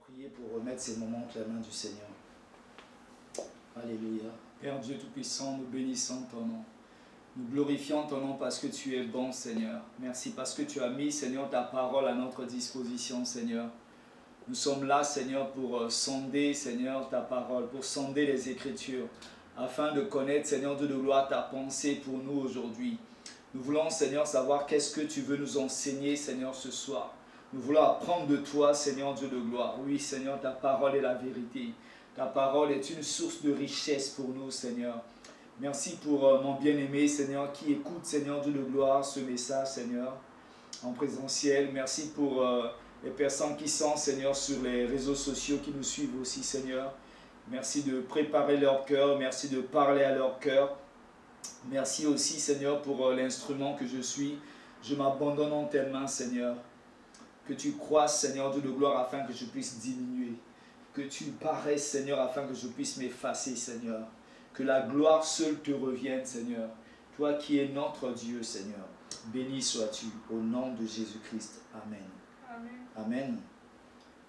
prier pour remettre ces moments entre la main du Seigneur. Alléluia. Père Dieu Tout-Puissant, nous bénissons ton nom. Nous glorifions ton nom parce que tu es bon, Seigneur. Merci parce que tu as mis, Seigneur, ta parole à notre disposition, Seigneur. Nous sommes là, Seigneur, pour sonder, Seigneur, ta parole, pour sonder les Écritures, afin de connaître, Seigneur Dieu de gloire, ta pensée pour nous aujourd'hui. Nous voulons, Seigneur, savoir qu'est-ce que tu veux nous enseigner, Seigneur, ce soir. Nous voulons apprendre de toi, Seigneur Dieu de gloire. Oui, Seigneur, ta parole est la vérité. Ta parole est une source de richesse pour nous, Seigneur. Merci pour mon bien-aimé, Seigneur, qui écoute, Seigneur Dieu de gloire, ce message, Seigneur, en présentiel. Merci pour les personnes qui sont, Seigneur, sur les réseaux sociaux, qui nous suivent aussi, Seigneur. Merci de préparer leur cœur. Merci de parler à leur cœur. Merci aussi, Seigneur, pour l'instrument que je suis. Je m'abandonne en tes mains, Seigneur. Que tu croisses, Seigneur Dieu de gloire, afin que je puisse diminuer. Que tu paraisses, Seigneur, afin que je puisse m'effacer, Seigneur. Que la gloire seule te revienne, Seigneur. Toi qui es notre Dieu, Seigneur. Béni sois-tu au nom de Jésus-Christ. Amen. Amen. Amen.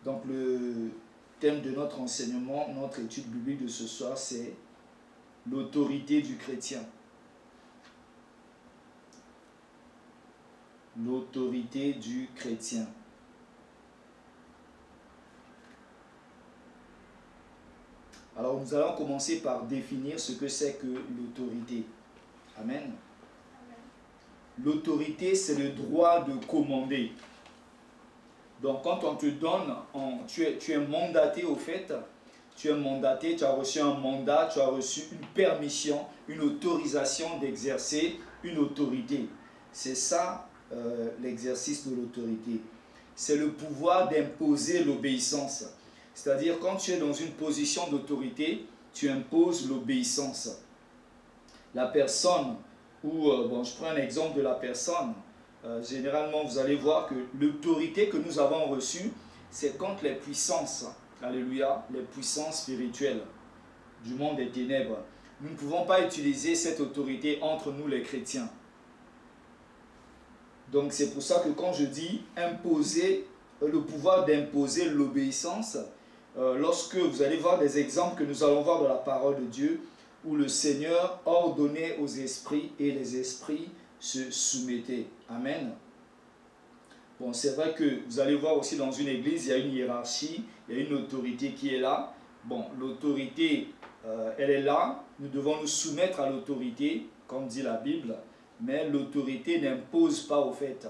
Donc le thème de notre enseignement, notre étude biblique de ce soir, c'est l'autorité du chrétien. L'autorité du chrétien. Alors nous allons commencer par définir ce que c'est que l'autorité. Amen. L'autorité, c'est le droit de commander. Donc quand on te donne, tu es mandaté au fait, tu es mandaté, tu as reçu un mandat, tu as reçu une permission, une autorisation d'exercer une autorité. C'est ça l'exercice de l'autorité. C'est le pouvoir d'imposer l'obéissance. C'est-à-dire, quand tu es dans une position d'autorité, tu imposes l'obéissance. La personne, bon, je prends un exemple de la personne, généralement, vous allez voir que l'autorité que nous avons reçue, c'est contre les puissances, alléluia, les puissances spirituelles du monde des ténèbres. Nous ne pouvons pas utiliser cette autorité entre nous, les chrétiens. Donc, c'est pour ça que quand je dis imposer, le pouvoir d'imposer l'obéissance, lorsque vous allez voir des exemples que nous allons voir dans la parole de Dieu, où le Seigneur ordonnait aux esprits et les esprits se soumettaient. Amen. Bon, c'est vrai que vous allez voir aussi dans une église, il y a une hiérarchie, il y a une autorité qui est là. Bon, l'autorité, elle est là. Nous devons nous soumettre à l'autorité, comme dit la Bible, mais l'autorité n'impose pas au fait.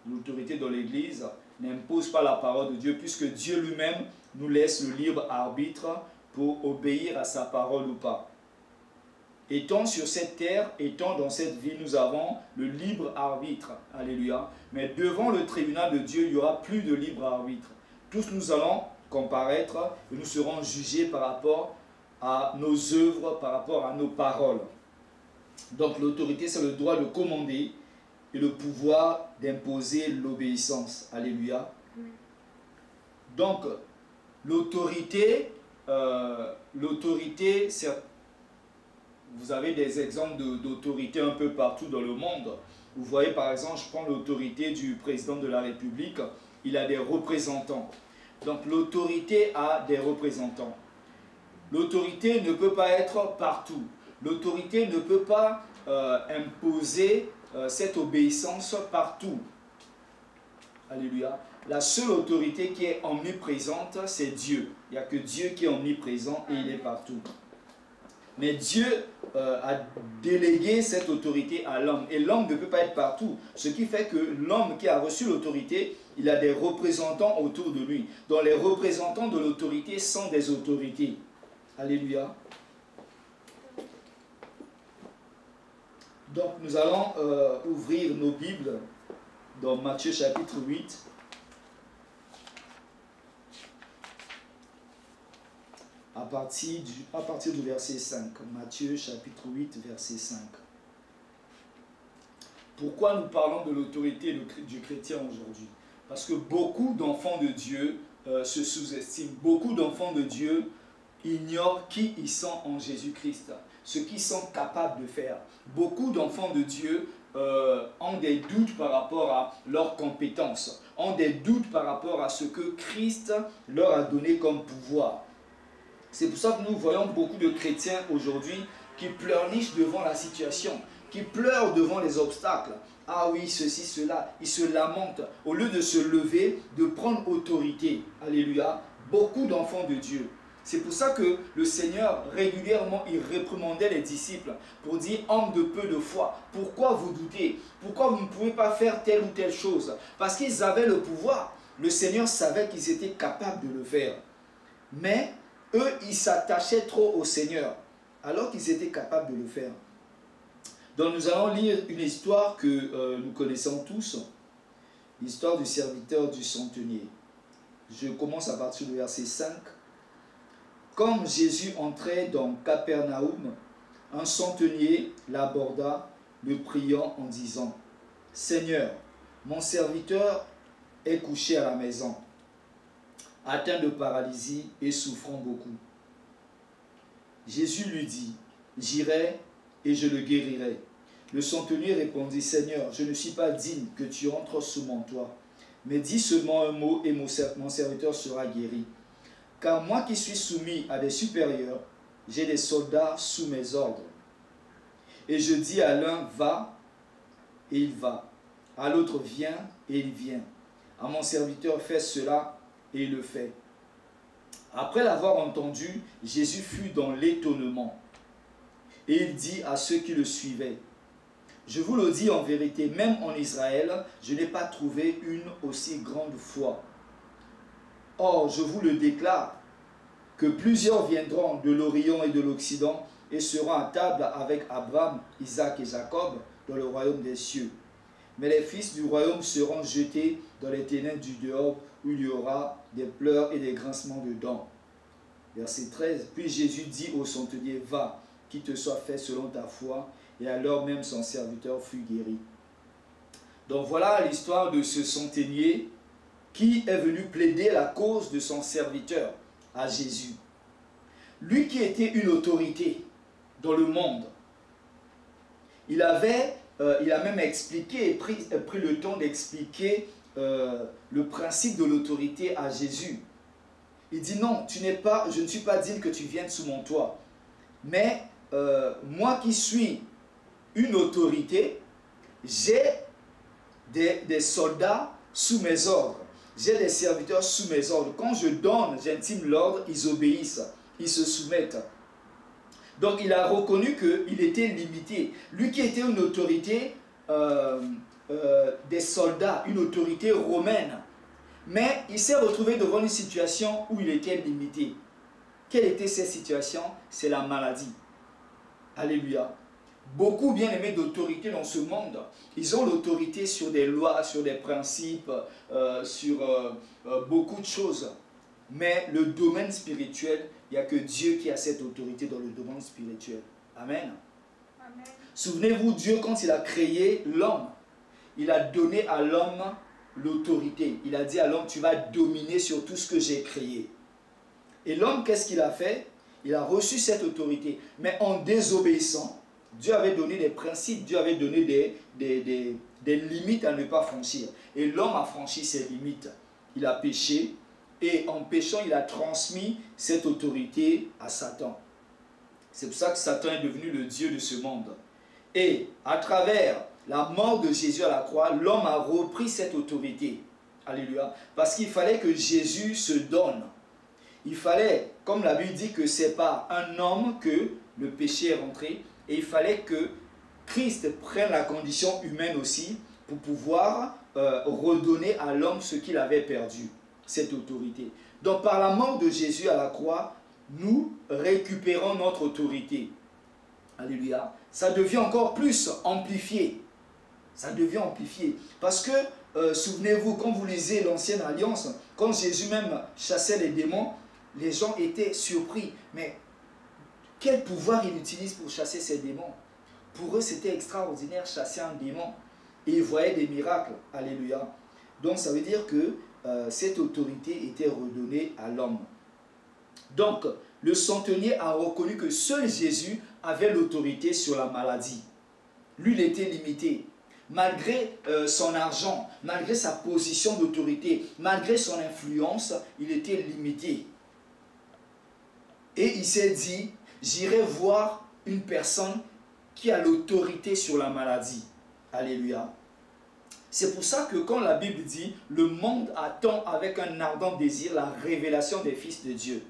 L'autorité dans l'église n'impose pas la parole de Dieu, puisque Dieu lui-même nous laisse le libre arbitre pour obéir à sa parole ou pas. Étant sur cette terre, étant dans cette vie, nous avons le libre arbitre. Alléluia. Mais devant le tribunal de Dieu, il n'y aura plus de libre arbitre. Tous nous allons comparaître et nous serons jugés par rapport à nos œuvres, par rapport à nos paroles. Donc l'autorité, c'est le droit de commander et le pouvoir d'imposer l'obéissance. Alléluia. Donc, l'autorité, vous avez des exemples d'autorité un peu partout dans le monde. Vous voyez, par exemple, je prends l'autorité du président de la République. Il a des représentants. Donc, l'autorité a des représentants. L'autorité ne peut pas être partout. L'autorité ne peut pas imposer cette obéissance partout. Alléluia. La seule autorité qui est omniprésente, c'est Dieu. Il n'y a que Dieu qui est omniprésent et il est partout. Mais Dieu a délégué cette autorité à l'homme. Et l'homme ne peut pas être partout. Ce qui fait que l'homme qui a reçu l'autorité, il a des représentants autour de lui. Donc les représentants de l'autorité sont des autorités. Alléluia. Donc nous allons ouvrir nos Bibles dans Matthieu chapitre 8. À partir du verset 5. Matthieu chapitre 8, verset 5. Pourquoi nous parlons de l'autorité du chrétien aujourd'hui? Parce que beaucoup d'enfants de Dieu se sous-estiment. Beaucoup d'enfants de Dieu ignorent qui ils sont en Jésus-Christ, ce qu'ils sont capables de faire. Beaucoup d'enfants de Dieu ont des doutes par rapport à leurs compétences, ont des doutes par rapport à ce que Christ leur a donné comme pouvoir. C'est pour ça que nous voyons beaucoup de chrétiens aujourd'hui qui pleurnichent devant la situation, qui pleurent devant les obstacles. Ah oui, ceci, cela, ils se lamentent. Au lieu de se lever, de prendre autorité. Alléluia. Beaucoup d'enfants de Dieu. C'est pour ça que le Seigneur, régulièrement, il réprimandait les disciples pour dire, homme de peu de foi, pourquoi vous doutez? Pourquoi vous ne pouvez pas faire telle ou telle chose? Parce qu'ils avaient le pouvoir. Le Seigneur savait qu'ils étaient capables de le faire. Mais eux, ils s'attachaient trop au Seigneur, alors qu'ils étaient capables de le faire. Donc nous allons lire une histoire que nous connaissons tous, l'histoire du serviteur du centenier. Je commence à partir du verset 5. Comme Jésus entrait dans Capernaum, un centenier l'aborda, le priant en disant, « Seigneur, mon serviteur est couché à la maison, atteint de paralysie et souffrant beaucoup. » Jésus lui dit, « J'irai et je le guérirai. » Le centenier répondit, « Seigneur, je ne suis pas digne que tu entres sous mon toit, mais dis seulement un mot et mon serviteur sera guéri. Car moi qui suis soumis à des supérieurs, j'ai des soldats sous mes ordres. Et je dis à l'un, va, et il va. À l'autre, viens, et il vient. À mon serviteur, fais cela, et il le fait. » Après l'avoir entendu, Jésus fut dans l'étonnement. Et il dit à ceux qui le suivaient, « Je vous le dis en vérité, même en Israël, je n'ai pas trouvé une aussi grande foi. Or, je vous le déclare, que plusieurs viendront de l'Orient et de l'Occident et seront à table avec Abraham, Isaac et Jacob dans le royaume des cieux. Mais les fils du royaume seront jetés dans les ténèbres du dehors, où il y aura des pleurs et des grincements de dents. » Verset 13. Puis Jésus dit au centenier, « Va, qu'il te soit fait selon ta foi. » Et alors même son serviteur fut guéri. Donc voilà l'histoire de ce centenier qui est venu plaider la cause de son serviteur à Jésus. Lui qui était une autorité dans le monde, il a même expliqué et pris le temps d'expliquer le principe de l'autorité à Jésus. Il dit non, je ne suis pas digne que tu viennes sous mon toit, mais moi qui suis une autorité, j'ai des soldats sous mes ordres. J'ai des serviteurs sous mes ordres. Quand je donne, j'intime l'ordre, ils obéissent, ils se soumettent. Donc il a reconnu qu'il était limité. Lui qui était une autorité des soldats, une autorité romaine. Mais il s'est retrouvé devant une situation où il était limité. Quelle était cette situation? C'est la maladie. Alléluia. Beaucoup bien aimés d'autorité dans ce monde, ils ont l'autorité sur des lois, sur des principes, sur beaucoup de choses. Mais le domaine spirituel, il n'y a que Dieu qui a cette autorité dans le domaine spirituel. Amen. Amen. Souvenez-vous, Dieu, quand il a créé l'homme, il a donné à l'homme l'autorité. Il a dit à l'homme, tu vas dominer sur tout ce que j'ai créé. Et l'homme, qu'est-ce qu'il a fait? Il a reçu cette autorité. Mais en désobéissant, Dieu avait donné des principes, Dieu avait donné des limites à ne pas franchir. Et l'homme a franchi ses limites. Il a péché et en péchant, il a transmis cette autorité à Satan. C'est pour ça que Satan est devenu le Dieu de ce monde. Et à travers la mort de Jésus à la croix, l'homme a repris cette autorité. Alléluia. Parce qu'il fallait que Jésus se donne. Il fallait, comme la Bible dit que c'est par un homme que le péché est rentré, et il fallait que Christ prenne la condition humaine aussi pour pouvoir redonner à l'homme ce qu'il avait perdu, cette autorité. Donc par la mort de Jésus à la croix, nous récupérons notre autorité. Alléluia. Ça devient encore plus amplifié. Ça devient amplifié. Parce que, souvenez-vous, quand vous lisez l'Ancienne Alliance, quand Jésus même chassait les démons, les gens étaient surpris. Mais quel pouvoir il utilise pour chasser ces démons? Pour eux, c'était extraordinaire, chasser un démon. Et ils voyaient des miracles. Alléluia. Donc, ça veut dire que cette autorité était redonnée à l'homme. Donc, le centenier a reconnu que seul Jésus avait l'autorité sur la maladie. Lui, il était limité. malgré son argent, malgré sa position d'autorité, malgré son influence, il était limité. Et il s'est dit, j'irai voir une personne qui a l'autorité sur la maladie. Alléluia. C'est pour ça que quand la Bible dit, le monde attend avec un ardent désir la révélation des fils de Dieu.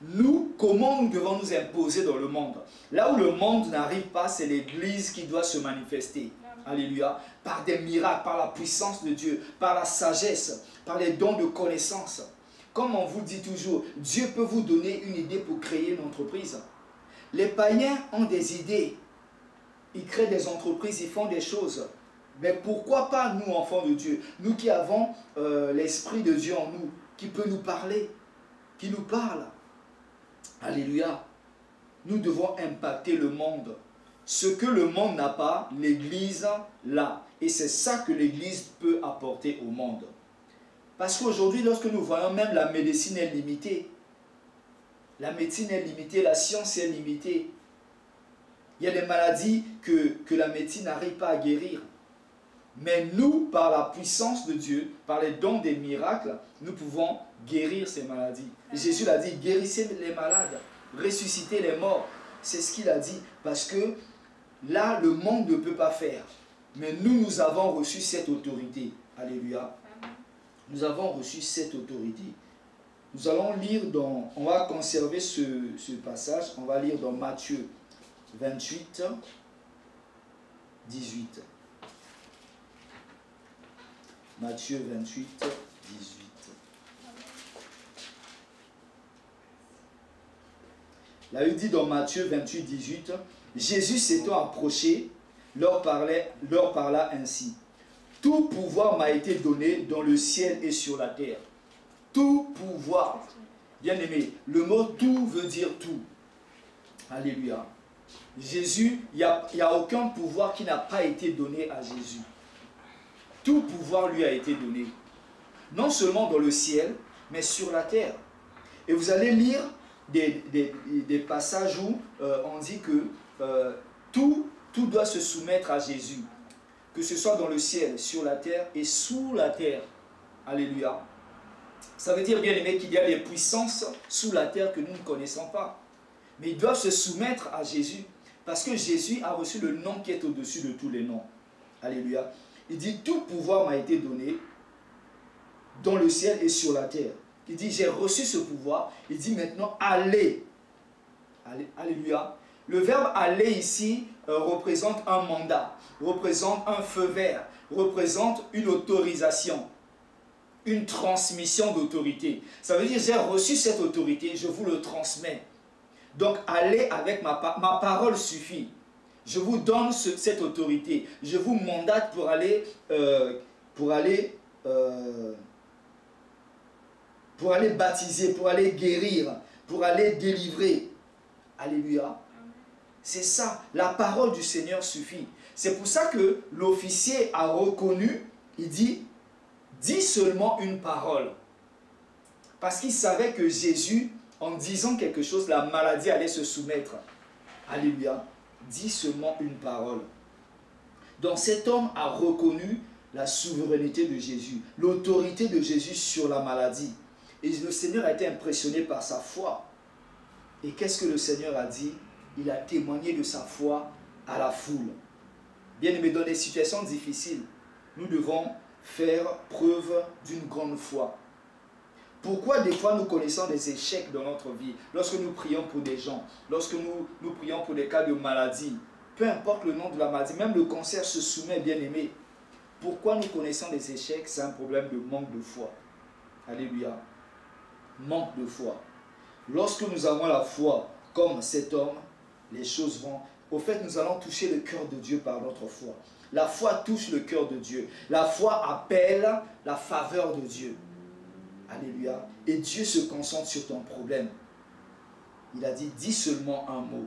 Nous, comment nous devons nous imposer dans le monde? Là où le monde n'arrive pas, c'est l'Église qui doit se manifester. Alléluia. Par des miracles, par la puissance de Dieu, par la sagesse, par les dons de connaissance. Comme on vous dit toujours, Dieu peut vous donner une idée pour créer une entreprise. Les païens ont des idées. Ils créent des entreprises, ils font des choses. Mais pourquoi pas nous, enfants de Dieu? Nous qui avons l'Esprit de Dieu en nous, qui peut nous parler, qui nous parle. Alléluia. Nous devons impacter le monde. Ce que le monde n'a pas, l'Église l'a. Et c'est ça que l'Église peut apporter au monde. Parce qu'aujourd'hui, lorsque nous voyons même la médecine est limitée, la médecine est limitée, la science est limitée. Il y a des maladies que la médecine n'arrive pas à guérir. Mais nous, par la puissance de Dieu, par les dons des miracles, nous pouvons guérir ces maladies. Et Jésus l'a dit, guérissez les malades, ressuscitez les morts. C'est ce qu'il a dit, parce que là, le monde ne peut pas faire. Mais nous, nous avons reçu cette autorité. Alléluia. Nous avons reçu cette autorité. Nous allons lire dans, on va conserver ce passage, on va lire dans Matthieu 28, 18. Matthieu 28, 18. Là, il dit dans Matthieu 28, 18, Jésus s'étant approché, leur parla ainsi. Tout pouvoir m'a été donné dans le ciel et sur la terre. Tout pouvoir. Bien aimé, le mot tout veut dire tout. Alléluia. Jésus, il n'y a aucun pouvoir qui n'a pas été donné à Jésus. Tout pouvoir lui a été donné. Non seulement dans le ciel, mais sur la terre. Et vous allez lire des passages où on dit que tout doit se soumettre à Jésus. Que ce soit dans le ciel, sur la terre et sous la terre. Alléluia. Ça veut dire, bien aimé, qu'il y a des puissances sous la terre que nous ne connaissons pas. Mais ils doivent se soumettre à Jésus. Parce que Jésus a reçu le nom qui est au-dessus de tous les noms. Alléluia. Il dit, tout pouvoir m'a été donné dans le ciel et sur la terre. Il dit, j'ai reçu ce pouvoir. Il dit maintenant, allez. Alléluia. Le verbe aller ici représente un mandat, représente un feu vert, représente une autorisation, une transmission d'autorité. Ça veut dire, j'ai reçu cette autorité, je vous le transmets. Donc, allez avec ma parole suffit. Je vous donne cette autorité. Je vous mandate pour aller baptiser, pour aller guérir, pour aller délivrer. Alléluia. C'est ça, la parole du Seigneur suffit. C'est pour ça que l'officier a reconnu, il dit, dis seulement une parole. Parce qu'il savait que Jésus, en disant quelque chose, la maladie allait se soumettre. Alléluia. Dis seulement une parole. Donc cet homme a reconnu la souveraineté de Jésus, l'autorité de Jésus sur la maladie. Et le Seigneur a été impressionné par sa foi. Et qu'est-ce que le Seigneur a dit? Il a témoigné de sa foi à la foule. Bien aimé, dans des situations difficiles, nous devons faire preuve d'une grande foi. Pourquoi des fois nous connaissons des échecs dans notre vie? Lorsque nous prions pour des gens, lorsque nous prions pour des cas de maladie, peu importe le nom de la maladie, même le cancer se soumet, bien aimé. Pourquoi nous connaissons des échecs? C'est un problème de manque de foi. Alléluia. Manque de foi. Lorsque nous avons la foi comme cet homme, les choses vont... Au fait, nous allons toucher le cœur de Dieu par notre foi. La foi touche le cœur de Dieu. La foi appelle la faveur de Dieu. Alléluia. Et Dieu se concentre sur ton problème. Il a dit, dis seulement un mot.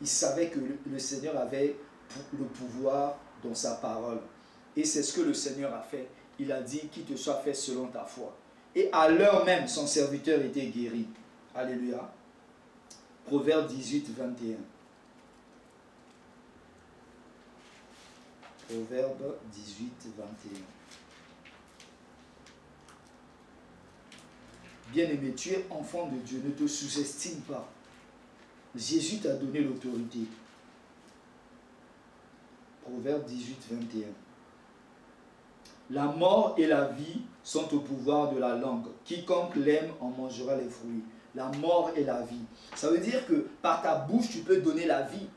Il savait que le Seigneur avait le pouvoir dans sa parole. Et c'est ce que le Seigneur a fait. Il a dit, qu'il te soit fait selon ta foi. Et à l'heure même, son serviteur était guéri. Alléluia. Proverbe 18, 21. Proverbe 18, 21. Bien-aimé, tu es enfant de Dieu, ne te sous-estime pas. Jésus t'a donné l'autorité. Proverbe 18, 21. La mort et la vie sont au pouvoir de la langue. Quiconque l'aime en mangera les fruits. La mort et la vie. Ça veut dire que par ta bouche, tu peux donner la vie.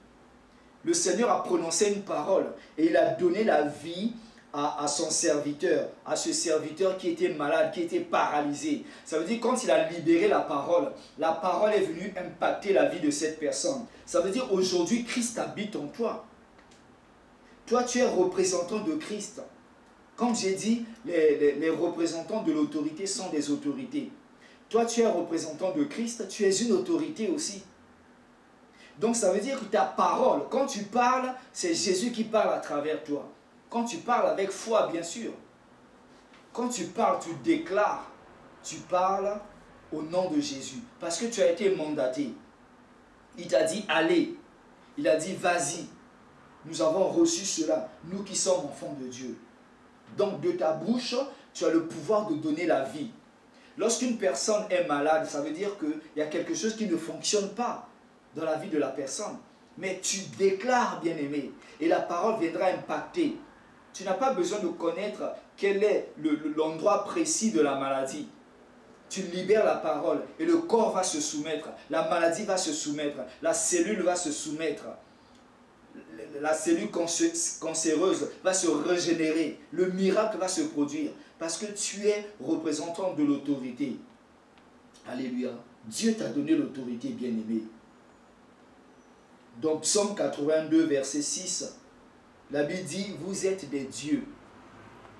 Le Seigneur a prononcé une parole et il a donné la vie à son serviteur, à ce serviteur qui était malade, qui était paralysé. Ça veut dire quand il a libéré la parole est venue impacter la vie de cette personne. Ça veut dire aujourd'hui, Christ habite en toi. Toi, tu es représentant de Christ. Comme j'ai dit, les représentants de l'autorité sont des autorités. Toi, tu es représentant de Christ, tu es une autorité aussi. Donc, ça veut dire que ta parole, quand tu parles, c'est Jésus qui parle à travers toi. Quand tu parles avec foi, bien sûr. Quand tu parles, tu déclares. Tu parles au nom de Jésus. Parce que tu as été mandaté. Il t'a dit, allez. Il a dit, vas-y. Nous avons reçu cela, nous qui sommes enfants de Dieu. Donc, de ta bouche, tu as le pouvoir de donner la vie. Lorsqu'une personne est malade, ça veut dire qu'il y a quelque chose qui ne fonctionne pas dans la vie de la personne. Mais tu déclares, bien-aimé, et la parole viendra impacter. Tu n'as pas besoin de connaître quel est l'endroit précis de la maladie. Tu libères la parole et le corps va se soumettre. La maladie va se soumettre. La cellule va se soumettre. La cellule cancéreuse va se régénérer. Le miracle va se produire. Parce que tu es représentant de l'autorité. Alléluia. Dieu t'a donné l'autorité, bien-aimé. Dans Psaume 82, verset 6, la Bible dit, vous êtes des dieux.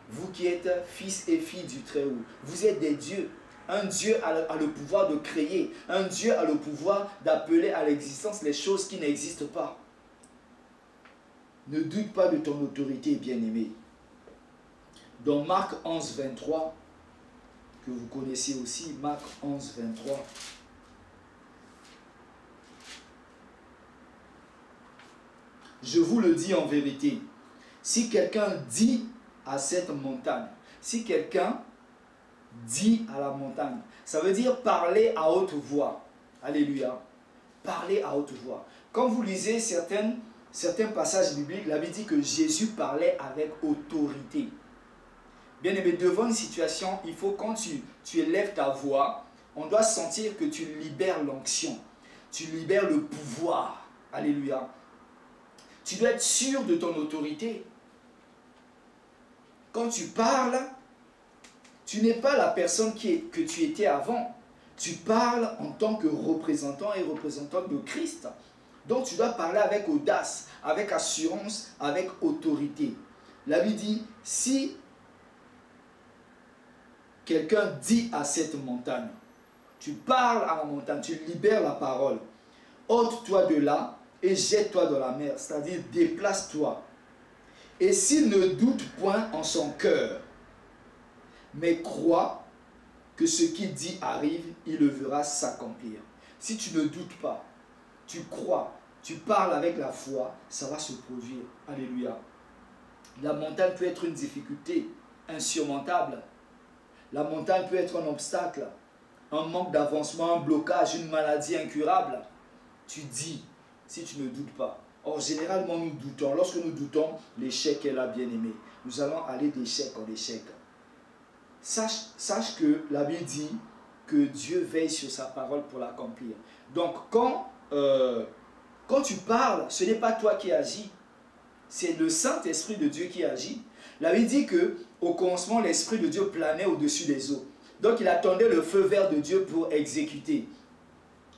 Vous qui êtes fils et filles du Très-Haut. Vous êtes des dieux. Un Dieu a le pouvoir de créer. Un Dieu a le pouvoir d'appeler à l'existence les choses qui n'existent pas. Ne doute pas de ton autorité, bien-aimé. Dans Marc 11, 23, que vous connaissez aussi, Marc 11, 23. Je vous le dis en vérité, si quelqu'un dit à cette montagne, si quelqu'un dit à la montagne, ça veut dire parler à haute voix. Alléluia. Parler à haute voix. Quand vous lisez certains passages bibliques, la Bible dit que Jésus parlait avec autorité. Bien aimé, devant une situation, il faut quand tu élèves ta voix, on doit sentir que tu libères l'onction. Tu libères le pouvoir. Alléluia. Tu dois être sûr de ton autorité. Quand tu parles, tu n'es pas la personne que tu étais avant. Tu parles en tant que représentant et représentante de Christ. Donc tu dois parler avec audace, avec assurance, avec autorité. La Bible dit, si quelqu'un dit à cette montagne, tu parles à la montagne, tu libères la parole, ôte-toi de là et jette-toi dans la mer, c'est-à-dire déplace-toi. Et s'il ne doute point en son cœur, mais croit que ce qu'il dit arrive, il le verra s'accomplir. Si tu ne doutes pas, tu crois, tu parles avec la foi, ça va se produire. Alléluia. La montagne peut être une difficulté insurmontable. La montagne peut être un obstacle, un manque d'avancement, un blocage, une maladie incurable. Tu dis, si tu ne doutes pas. Or, généralement, nous doutons. Lorsque nous doutons, l'échec est là, bien-aimé. Nous allons aller d'échec en échec. Sache que la Bible dit que Dieu veille sur sa parole pour l'accomplir. Donc, quand tu parles, ce n'est pas toi qui agis. C'est le Saint-Esprit de Dieu qui agit. La Bible dit qu'au commencement, l'Esprit de Dieu planait au-dessus des eaux. Donc, il attendait le feu vert de Dieu pour exécuter.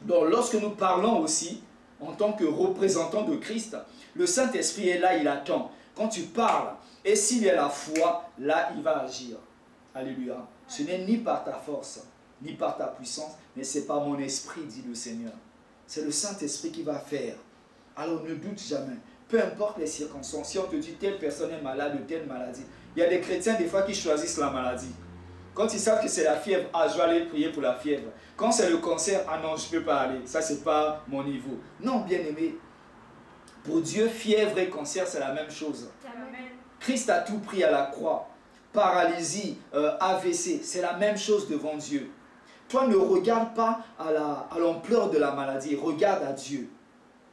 Donc, lorsque nous parlons aussi, en tant que représentant de Christ, le Saint-Esprit est là, il attend. Quand tu parles, et s'il y a la foi, là, il va agir. Alléluia. Ce n'est ni par ta force, ni par ta puissance, mais c'est par mon esprit, dit le Seigneur. C'est le Saint-Esprit qui va faire. Alors ne doute jamais. Peu importe les circonstances, si on te dit telle personne est malade de telle maladie, il y a des chrétiens des fois qui choisissent la maladie. Quand ils savent que c'est la fièvre, ah, je vais aller prier pour la fièvre. Quand c'est le cancer, ah non, je ne peux pas aller. Ça, ce n'est pas mon niveau. Non, bien-aimé. Pour Dieu, fièvre et cancer, c'est la même chose. Amen. Christ a tout pris à la croix. Paralysie, AVC, c'est la même chose devant Dieu. Toi, ne regarde pas à l'ampleur de la maladie, regarde à Dieu.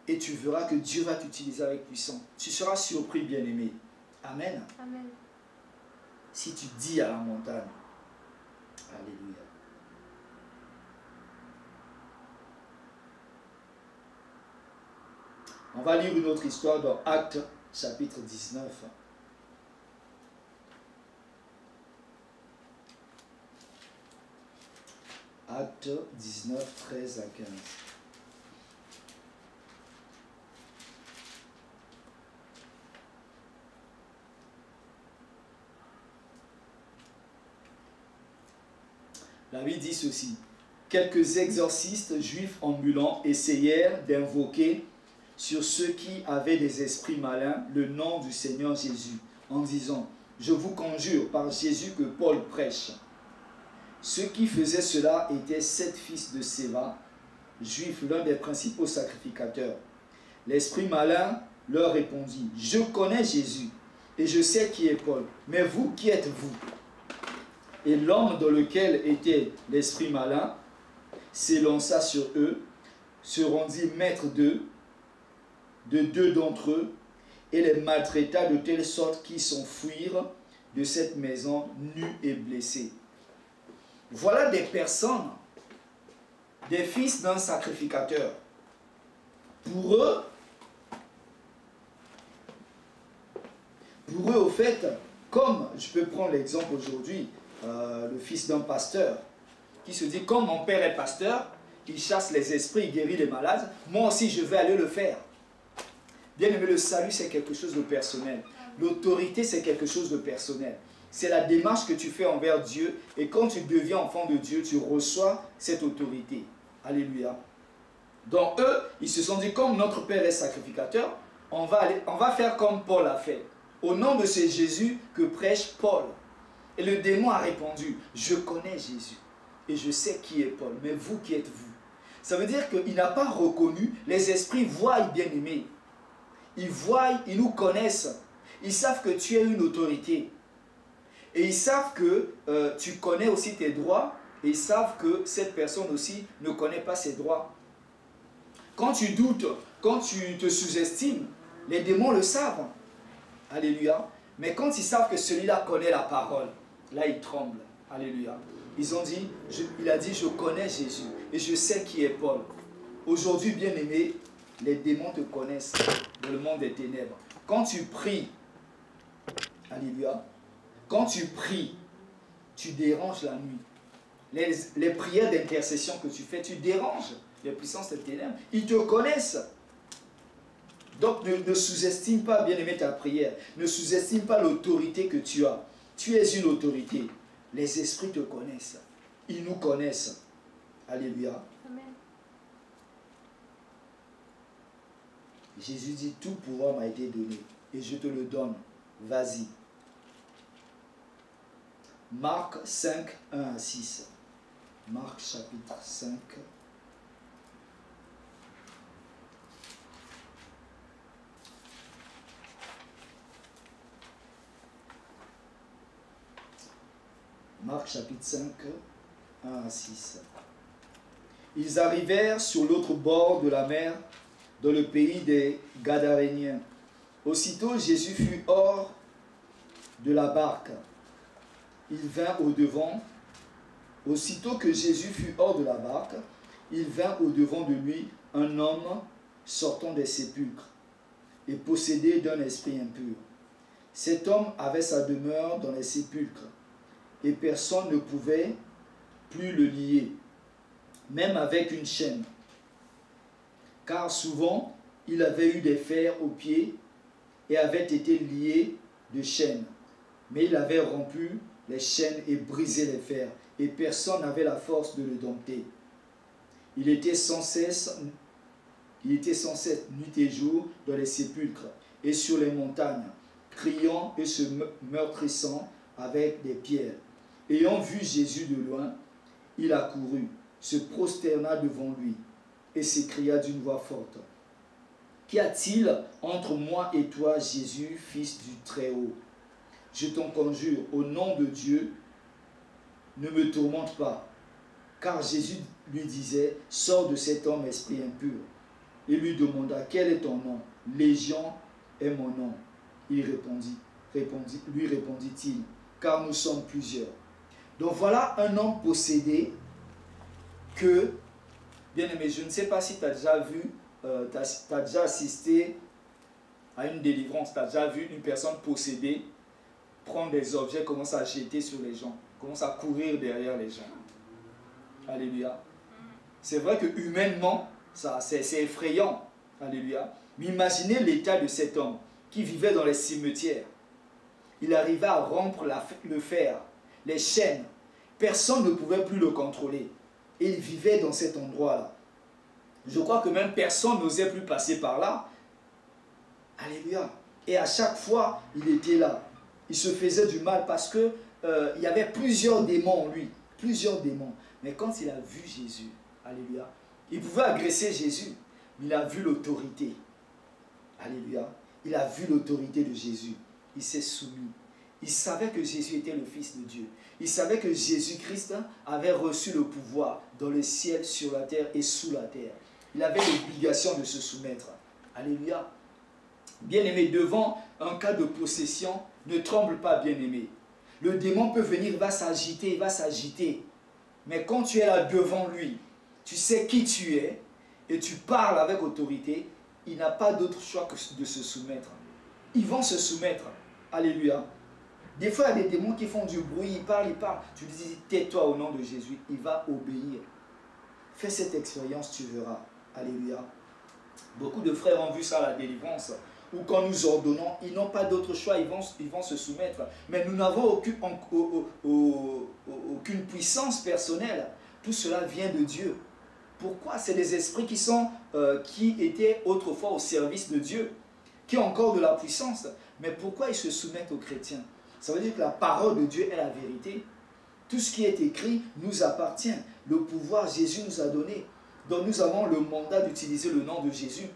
Et tu verras que Dieu va t'utiliser avec puissance. Tu seras surpris, bien-aimé. Amen. Amen. Si tu dis à la montagne, alléluia. On va lire une autre histoire dans Actes, chapitre 19. Actes 19, 13 à 15. La Bible dit ceci. Quelques exorcistes juifs ambulants essayèrent d'invoquer sur ceux qui avaient des esprits malins le nom du Seigneur Jésus, en disant, je vous conjure par Jésus que Paul prêche. Ceux qui faisaient cela étaient 7 fils de Séva, juifs, l'un des principaux sacrificateurs. L'esprit malin leur répondit, je connais Jésus et je sais qui est Paul, mais vous, qui êtes-vous? Et l'homme dans lequel était l'esprit malin s'élança sur eux, se rendit maître de deux d'entre eux, et les maltraita de telle sorte qu'ils s'enfuirent de cette maison nus et blessés. Voilà des personnes, des fils d'un sacrificateur. Pour eux, au fait, comme je peux prendre l'exemple aujourd'hui, le fils d'un pasteur, qui se dit, comme mon père est pasteur, il chasse les esprits, il guérit les malades, moi aussi je vais aller le faire. Bien aimé, le salut c'est quelque chose de personnel. L'autorité c'est quelque chose de personnel. C'est la démarche que tu fais envers Dieu, et quand tu deviens enfant de Dieu, tu reçois cette autorité. Alléluia. Donc eux, ils se sont dit, comme notre Père est sacrificateur, on va faire comme Paul a fait. Au nom de ce Jésus que prêche Paul. Et le démon a répondu, je connais Jésus et je sais qui est Paul, mais vous, qui êtes-vous? Ça veut dire qu'il n'a pas reconnu, les esprits voient, bien-aimés. Ils voient, ils nous connaissent. Ils savent que tu es une autorité. Et ils savent que tu connais aussi tes droits, et ils savent que cette personne aussi ne connaît pas ses droits. Quand tu doutes, quand tu te sous-estimes, les démons le savent. Alléluia. Mais quand ils savent que celui-là connaît la parole, là ils tremblent. Alléluia. Ils ont dit, il a dit, je connais Jésus et je sais qui est Paul. Aujourd'hui, bien-aimé, les démons te connaissent dans le monde des ténèbres. Quand tu pries, alléluia, quand tu pries, tu déranges la nuit. Les prières d'intercession que tu fais, tu déranges les puissances des ténèbres. Ils te connaissent. Donc ne sous-estime pas, bien-aimé, ta prière. Ne sous-estime pas l'autorité que tu as. Tu es une autorité. Les esprits te connaissent. Ils nous connaissent. Alléluia. Amen. Jésus dit, tout pouvoir m'a été donné et je te le donne. Vas-y. Marc 5, 1 à 6. Marc chapitre 5. Marc chapitre 5, 1 à 6. Ils arrivèrent sur l'autre bord de la mer, dans le pays des Gadaréniens. Aussitôt Jésus fut hors de la barque. Il vint au-devant. Aussitôt que Jésus fut hors de la barque, il vint au-devant de lui un homme sortant des sépulcres et possédé d'un esprit impur. Cet homme avait sa demeure dans les sépulcres, et personne ne pouvait plus le lier, même avec une chaîne. Car souvent, il avait eu des fers aux pieds et avait été lié de chaînes. Mais il avait rompu les chaînes et brisé les fers, et personne n'avait la force de le dompter. Il était sans cesse nuit et jour dans les sépulcres et sur les montagnes, criant et se meurtrissant avec des pierres. Ayant vu Jésus de loin, il accourut, se prosterna devant lui et s'écria d'une voix forte, « Qu'y a-t-il entre moi et toi, Jésus, fils du Très-Haut? je t'en conjure, au nom de Dieu, ne me tourmente pas. Car Jésus lui disait, sors de cet homme, esprit impur. Il lui demanda, quel est ton nom? Légion est mon nom. Il lui répondit-il, car nous sommes plusieurs. Donc voilà un homme possédé que, bien aimé, je ne sais pas si tu as déjà vu, tu as déjà assisté à une délivrance, tu as déjà vu une personne possédée prendre des objets, commence à jeter sur les gens, commence à courir derrière les gens. Alléluia. C'est vrai que humainement, c'est effrayant. Alléluia. Mais imaginez l'état de cet homme qui vivait dans les cimetières. Il arrivait à rompre le fer, les chaînes. Personne ne pouvait plus le contrôler. Et il vivait dans cet endroit-là. Je crois que même personne n'osait plus passer par là. Alléluia. Et à chaque fois, il était là. Il se faisait du mal parce que il y avait plusieurs démons en lui. Plusieurs démons. Mais quand il a vu Jésus, alléluia, il pouvait agresser Jésus. Mais il a vu l'autorité. Alléluia. Il a vu l'autorité de Jésus. Il s'est soumis. Il savait que Jésus était le Fils de Dieu. Il savait que Jésus-Christ avait reçu le pouvoir dans le ciel, sur la terre et sous la terre. Il avait l'obligation de se soumettre. Alléluia. Bien-aimé, devant un cas de possession, ne tremble pas, bien-aimé. Le démon peut venir, il va s'agiter, il va s'agiter. Mais quand tu es là devant lui, tu sais qui tu es et tu parles avec autorité, il n'a pas d'autre choix que de se soumettre. Ils vont se soumettre. Alléluia. Des fois, il y a des démons qui font du bruit, ils parlent. Tu lui dis, tais-toi au nom de Jésus. Il va obéir. Fais cette expérience, tu verras. Alléluia. Beaucoup de frères ont vu ça à la délivrance. Ou quand nous ordonnons, ils n'ont pas d'autre choix, ils vont se soumettre. Mais nous n'avons aucune puissance personnelle. Tout cela vient de Dieu. Pourquoi? C'est les esprits qui étaient autrefois au service de Dieu, qui ont encore de la puissance. Mais pourquoi ils se soumettent aux chrétiens? Ça veut dire que la parole de Dieu est la vérité. Tout ce qui est écrit nous appartient. Le pouvoir, Jésus nous a donné. Donc nous avons le mandat d'utiliser le nom de Jésus.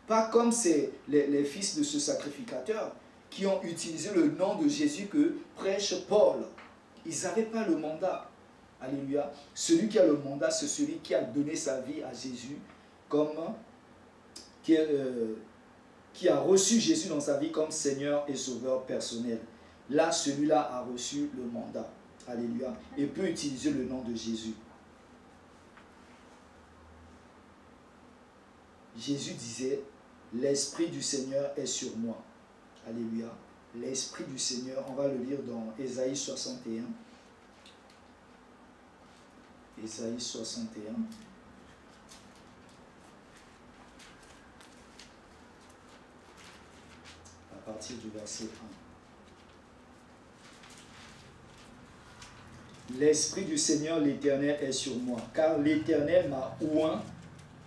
Pas comme c'est les fils de ce sacrificateur qui ont utilisé le nom de Jésus que prêche Paul. Ils n'avaient pas le mandat. Alléluia. Celui qui a le mandat, c'est celui qui a donné sa vie à Jésus, qui a reçu Jésus dans sa vie comme Seigneur et Sauveur personnel. Là, celui-là a reçu le mandat. Alléluia. Et peut utiliser le nom de Jésus. Jésus disait, l'Esprit du Seigneur est sur moi. Alléluia. L'Esprit du Seigneur, on va le lire dans Ésaïe 61. Ésaïe 61. À partir du verset 1. L'Esprit du Seigneur, l'Éternel, est sur moi, car l'Éternel m'a oint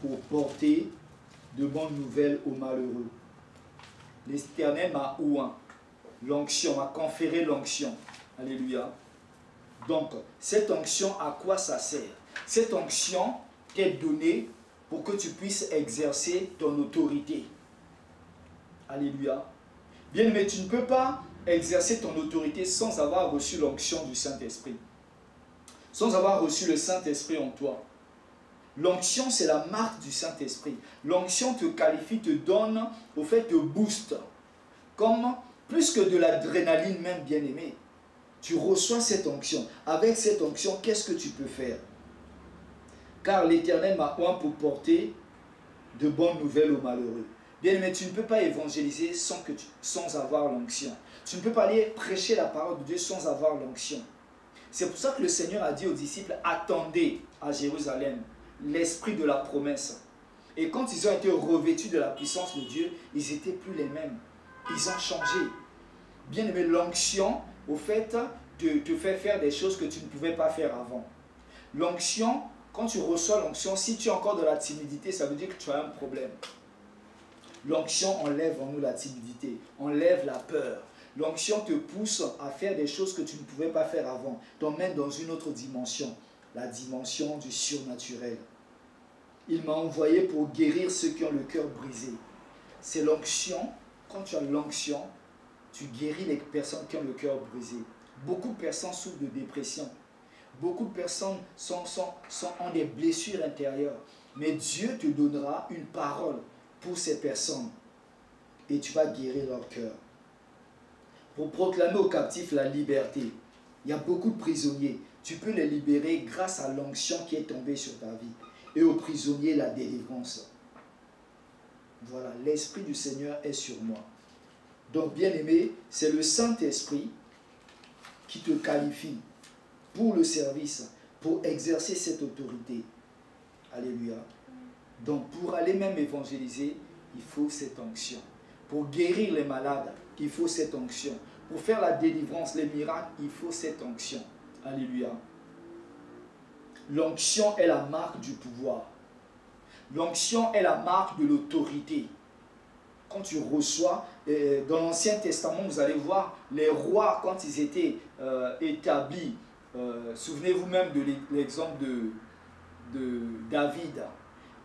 pour porter de bonnes nouvelles aux malheureux. L'Éternel m'a oint, l'onction, m'a conféré l'onction. Alléluia. Donc, cette onction, à quoi ça sert? Cette onction t'est donnée pour que tu puisses exercer ton autorité. Alléluia. Bien, mais tu ne peux pas exercer ton autorité sans avoir reçu l'onction du Saint-Esprit. Sans avoir reçu le Saint-Esprit en toi. L'onction, c'est la marque du Saint-Esprit. L'onction te qualifie, te donne, au fait, te booste. Comme plus que de l'adrénaline même, bien-aimé. Tu reçois cette onction. Avec cette onction, qu'est-ce que tu peux faire? Car l'Éternel m'a oint pour porter de bonnes nouvelles aux malheureux. Bien-aimé, tu ne peux pas évangéliser sans avoir l'onction. Tu ne peux pas aller prêcher la parole de Dieu sans avoir l'onction. C'est pour ça que le Seigneur a dit aux disciples, attendez à Jérusalem l'esprit de la promesse. Et quand ils ont été revêtus de la puissance de Dieu, ils n'étaient plus les mêmes. Ils ont changé. Bien-aimé, l'onction, au fait, te fait faire des choses que tu ne pouvais pas faire avant. L'onction, quand tu reçois l'onction, si tu as encore de la timidité, ça veut dire que tu as un problème. L'onction enlève en nous la timidité, enlève la peur. L'onction te pousse à faire des choses que tu ne pouvais pas faire avant, t'emmène dans une autre dimension, la dimension du surnaturel. Il m'a envoyé pour guérir ceux qui ont le cœur brisé. C'est l'onction. Quand tu as l'onction, Tu guéris les personnes qui ont le cœur brisé. Beaucoup de personnes souffrent de dépression. Beaucoup de personnes ont des blessures intérieures. Mais Dieu te donnera une parole pour ces personnes. Et tu vas guérir leur cœur. Pour proclamer aux captifs la liberté. Il y a beaucoup de prisonniers. Tu peux les libérer grâce à l'onction qui est tombée sur ta vie. Et aux prisonniers, la délivrance. Voilà, l'Esprit du Seigneur est sur moi. Donc, bien-aimé, c'est le Saint-Esprit qui te qualifie pour le service, pour exercer cette autorité. Alléluia. Donc, pour aller même évangéliser, il faut cette onction. Pour guérir les malades, il faut cette onction. Pour faire la délivrance, les miracles, il faut cette onction. Alléluia. L'onction est la marque du pouvoir. L'onction est la marque de l'autorité. Quand tu reçois, dans l'Ancien Testament, vous allez voir les rois, quand ils étaient établis. Souvenez-vous même de l'exemple de David.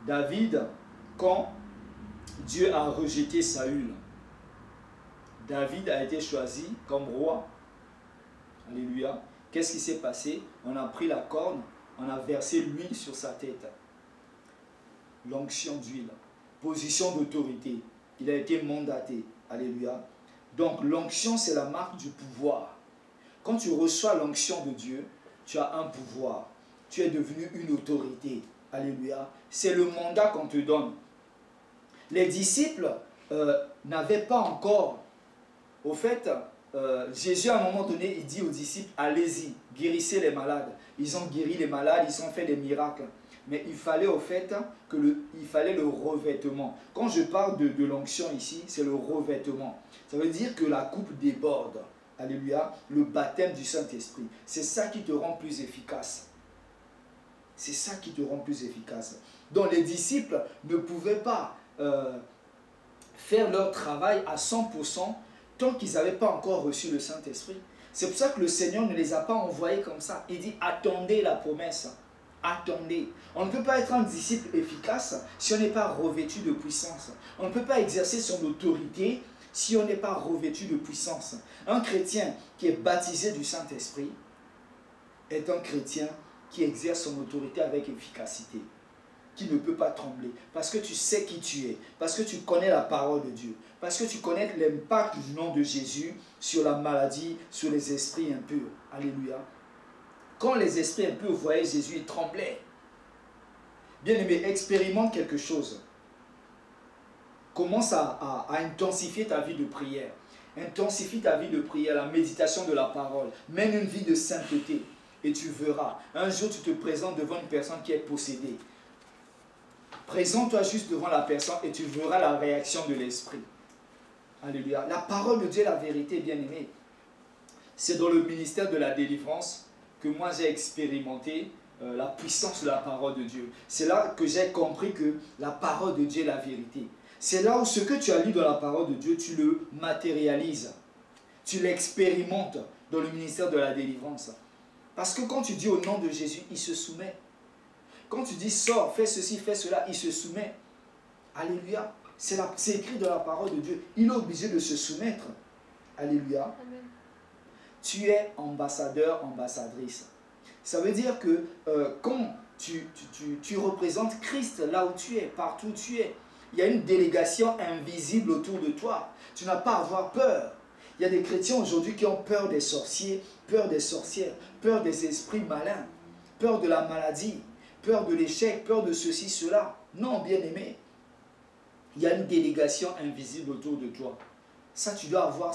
David, quand Dieu a rejeté Saül, David a été choisi comme roi. Alléluia. Qu'est-ce qui s'est passé? On a pris la corne, on a versé l'huile sur sa tête. L'onction d'huile. Position d'autorité. Il a été mandaté. Alléluia. Donc l'onction, c'est la marque du pouvoir. Quand tu reçois l'onction de Dieu, tu as un pouvoir. Tu es devenu une autorité. Alléluia. C'est le mandat qu'on te donne. Les disciples n'avaient pas encore... Au fait, Jésus, à un moment donné, il dit aux disciples, allez-y, guérissez les malades. Ils ont guéri les malades, ils ont fait des miracles. Mais il fallait au fait il fallait le revêtement. Quand je parle de l'onction ici, c'est le revêtement. Ça veut dire que la coupe déborde. Alléluia. Le baptême du Saint-Esprit. C'est ça qui te rend plus efficace. C'est ça qui te rend plus efficace. Donc les disciples ne pouvaient pas faire leur travail à 100% tant qu'ils n'avaient pas encore reçu le Saint-Esprit. C'est pour ça que le Seigneur ne les a pas envoyés comme ça. Il dit, attendez la promesse. Attendez. On ne peut pas être un disciple efficace si on n'est pas revêtu de puissance. On ne peut pas exercer son autorité si on n'est pas revêtu de puissance. Un chrétien qui est baptisé du Saint-Esprit est un chrétien qui exerce son autorité avec efficacité, qui ne peut pas trembler, parce que tu sais qui tu es, parce que tu connais la parole de Dieu, parce que tu connais l'impact du nom de Jésus sur la maladie, sur les esprits impurs. Alléluia. Quand les esprits impurs voyaient Jésus, ils tremblaient. Bien-aimé, expérimente quelque chose. Commence à intensifier ta vie de prière. Intensifie ta vie de prière, la méditation de la parole. Mène une vie de sainteté. Et tu verras. Un jour, tu te présentes devant une personne qui est possédée. Présente-toi juste devant la personne et tu verras la réaction de l'esprit. Alléluia. La parole de Dieu est la vérité, bien-aimé. C'est dans le ministère de la délivrance que moi j'ai expérimenté la puissance de la parole de Dieu. C'est là que j'ai compris que la parole de Dieu est la vérité. C'est là où ce que tu as lu dans la parole de Dieu, tu le matérialises. Tu l'expérimentes dans le ministère de la délivrance. Parce que quand tu dis au nom de Jésus, il se soumet. Quand tu dis sors, fais ceci, fais cela, il se soumet. Alléluia. C'est écrit dans la parole de Dieu. Il est obligé de se soumettre. Alléluia. Amen. Tu es ambassadeur, ambassadrice. Ça veut dire que quand tu représentes Christ là où tu es, partout où tu es, il y a une délégation invisible autour de toi. Tu n'as pas à avoir peur. Il y a des chrétiens aujourd'hui qui ont peur des sorciers, peur des sorcières, peur des esprits malins, peur de la maladie, peur de l'échec, peur de ceci, cela. Non, bien-aimé. Il y a une délégation invisible autour de toi. Ça, tu dois avoir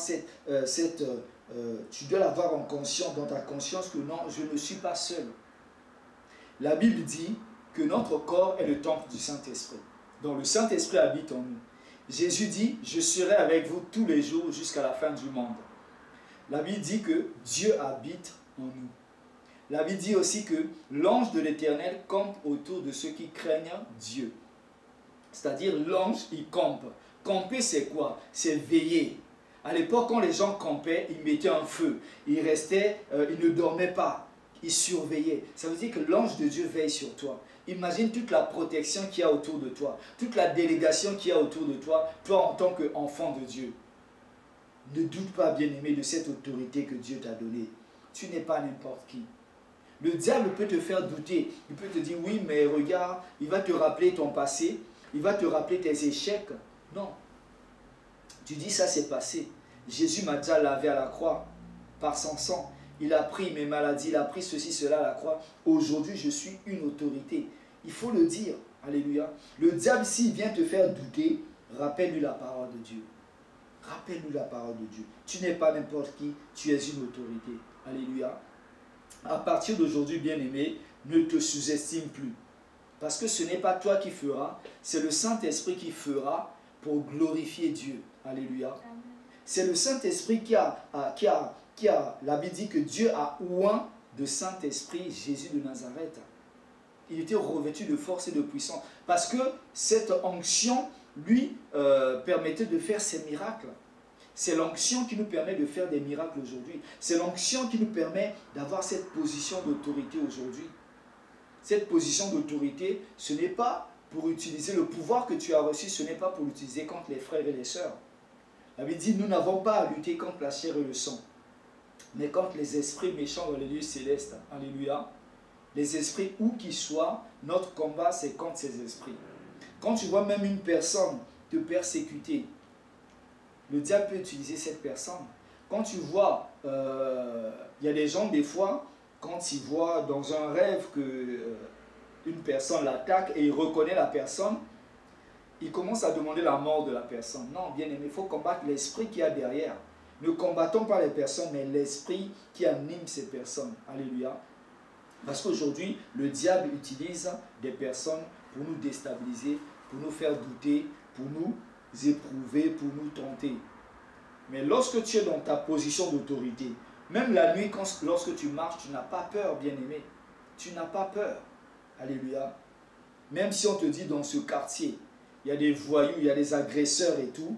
tu dois l'avoir en conscience, dans ta conscience, que non, je ne suis pas seul. La Bible dit que notre corps est le temple du Saint-Esprit. Donc le Saint-Esprit habite en nous. Jésus dit, je serai avec vous tous les jours jusqu'à la fin du monde. La Bible dit que Dieu habite en nous. La Bible dit aussi que l'ange de l'Éternel campe autour de ceux qui craignent Dieu. C'est-à-dire l'ange, il campe. Camper, c'est quoi? C'est veiller. À l'époque, quand les gens campaient, ils mettaient un feu. Ils restaient, ils ne dormaient pas. Ils surveillaient. Ça veut dire que l'ange de Dieu veille sur toi. Imagine toute la protection qu'il y a autour de toi. Toute la délégation qu'il y a autour de toi. Toi en tant qu'enfant de Dieu. Ne doute pas, bien-aimé, de cette autorité que Dieu t'a donnée. Tu n'es pas n'importe qui. Le diable peut te faire douter. Il peut te dire, oui, mais regarde, il va te rappeler ton passé. Il va te rappeler tes échecs. Non. Tu dis, ça c'est passé. Jésus m'a déjà lavé à la croix par son sang. Il a pris mes maladies, il a pris ceci, cela à la croix. Aujourd'hui, je suis une autorité. Il faut le dire. Alléluia. Le diable, s'il vient te faire douter, rappelle-lui la parole de Dieu. Rappelle-lui la parole de Dieu. Tu n'es pas n'importe qui, tu es une autorité. Alléluia. À partir d'aujourd'hui, bien-aimé, ne te sous-estime plus. Parce que ce n'est pas toi qui feras, c'est le Saint-Esprit qui fera pour glorifier Dieu. Alléluia. C'est le Saint-Esprit la Bible dit que Dieu a oint de Saint-Esprit Jésus de Nazareth. Il était revêtu de force et de puissance. Parce que cette onction lui permettait de faire ces miracles. C'est l'onction qui nous permet de faire des miracles aujourd'hui. C'est l'onction qui nous permet d'avoir cette position d'autorité aujourd'hui. Cette position d'autorité, ce n'est pas pour utiliser le pouvoir que tu as reçu, ce n'est pas pour l'utiliser contre les frères et les sœurs. La Bible dit, nous n'avons pas à lutter contre la chair et le sang, mais contre les esprits méchants dans les lieux célestes. Alléluia. Les esprits, où qu'ils soient, notre combat, c'est contre ces esprits. Quand tu vois même une personne te persécuter, le diable peut utiliser cette personne. Quand tu vois, il y a des gens, des fois, quand ils voient dans un rêve qu'une personne l'attaque et il reconnaît la personne, il commence à demander la mort de la personne. Non, bien aimé, il faut combattre l'esprit qu'il y a derrière. Ne combattons pas les personnes, mais l'esprit qui anime ces personnes. Alléluia. Parce qu'aujourd'hui, le diable utilise des personnes pour nous déstabiliser, pour nous faire douter, pour nous éprouver, pour nous tenter. Mais lorsque tu es dans ta position d'autorité, même la nuit, lorsque tu marches, tu n'as pas peur, bien-aimé. Tu n'as pas peur. Alléluia. Même si on te dit dans ce quartier, il y a des voyous, il y a des agresseurs et tout.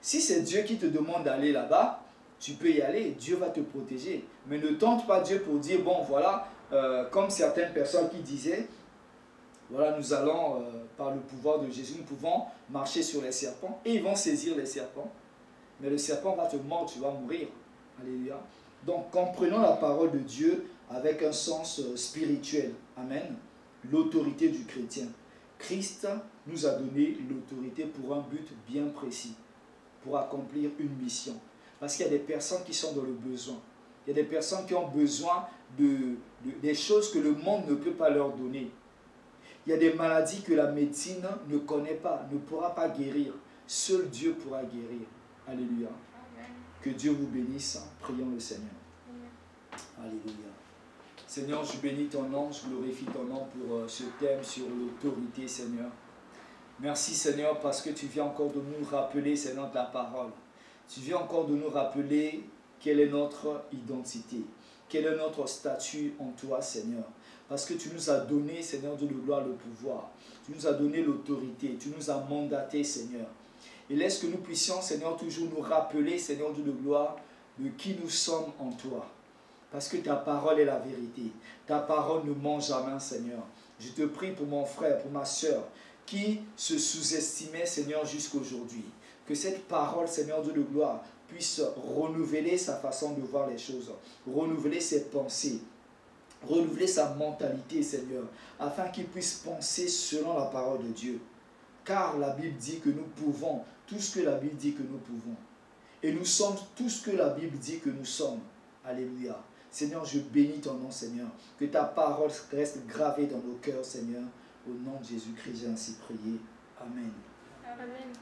Si c'est Dieu qui te demande d'aller là-bas, tu peux y aller. Dieu va te protéger. Mais ne tente pas Dieu pour dire, bon voilà, comme certaines personnes qui disaient, voilà, nous allons, par le pouvoir de Jésus, nous pouvons marcher sur les serpents. Et ils vont saisir les serpents. Mais le serpent va te mordre, tu vas mourir. Alléluia. Donc, comprenons la parole de Dieu avec un sens spirituel. Amen. L'autorité du chrétien. Christ nous a donné l'autorité pour un but bien précis, pour accomplir une mission. Parce qu'il y a des personnes qui sont dans le besoin. Il y a des personnes qui ont besoin des choses que le monde ne peut pas leur donner. Il y a des maladies que la médecine ne connaît pas, ne pourra pas guérir. Seul Dieu pourra guérir. Alléluia. Amen. Que Dieu vous bénisse. Prions le Seigneur. Amen. Alléluia. Seigneur, je bénis ton nom, je glorifie ton nom pour ce thème sur l'autorité, Seigneur. Merci, Seigneur, parce que tu viens encore de nous rappeler, Seigneur, ta parole. Tu viens encore de nous rappeler quelle est notre identité, quel est notre statut en toi, Seigneur. Parce que tu nous as donné, Seigneur Dieu de gloire, le pouvoir. Tu nous as donné l'autorité, tu nous as mandaté, Seigneur. Et laisse que nous puissions, Seigneur, toujours nous rappeler, Seigneur Dieu de gloire, de qui nous sommes en toi. Parce que ta parole est la vérité. Ta parole ne ment jamais, Seigneur. Je te prie pour mon frère, pour ma soeur, qui se sous-estimait, Seigneur, jusqu'aujourd'hui. Que cette parole, Seigneur Dieu de gloire, puisse renouveler sa façon de voir les choses, renouveler ses pensées, renouveler sa mentalité, Seigneur, afin qu'il puisse penser selon la parole de Dieu. Car la Bible dit que nous pouvons tout ce que la Bible dit que nous pouvons. Et nous sommes tout ce que la Bible dit que nous sommes. Alléluia. Seigneur, je bénis ton nom, Seigneur. Que ta parole reste gravée dans nos cœurs, Seigneur. Au nom de Jésus-Christ, j'ai ainsi prié. Amen. Amen.